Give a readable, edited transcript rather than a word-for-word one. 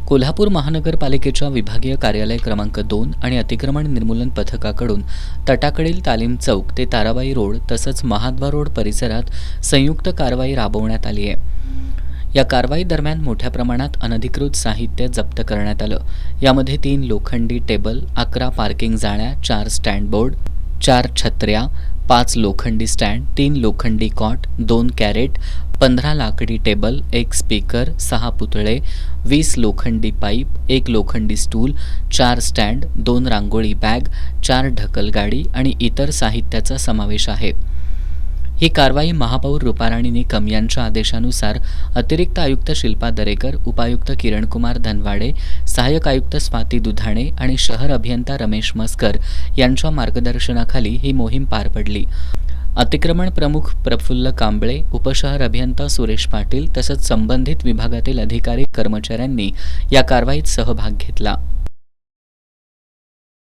कोल्हापूर महानगरपालिकेच्या विभागीय कार्यालय क्रमांक 2 आणि अतिक्रमण निर्मूलन पथकाकडून तटाकडील तालीम चौक ते ताराबाई रोड तसंच महाद्वार रोड परिसरात संयुक्त कारवाई राबवण्यात आली आहे। या कारवाई दरम्यान मोठ्या प्रमाणात अनधिकृत साहित्य जप्त करण्यात आलं। यामध्ये 3 लोखंडी टेबल, 11 पार्किंग जाळ्या, 4 स्टँड बोर्ड, 4 छत्र्या, 5 लोखंडी स्टँड, 3 लोखंडी कॉट, 2 कॅरेट, 15 लाकडी टेबल, 1 स्पीकर, 6 पुतळे, 20 लोखंडी पाईप, 1 लोखंडी स्टूल, 4 स्टँड, 2 रांगोळी बॅग, 4 ढकलगाडी आणि इतर साहित्याचा समावेश आहे। ही कारवाई महापौर रुपाराणी निकम यांच्या आदेशानुसार अतिरिक्त आयुक्त शिल्पा दरेकर, उपायुक्त किरणकुमार धनवाडे, सहाय्यक आयुक्त स्वाती दुधाणे आणि शहर अभियंता रमेश मस्कर यांच्या मार्गदर्शनाखाली ही मोहीम पार पडली। अतिक्रमण प्रमुख प्रफुल्ल कांबळे, उपशहर अभियंता सुरेश पाटील तसंच संबंधित विभागातील अधिकारी कर्मचाऱ्यांनी या कारवाईत सहभाग घेतला।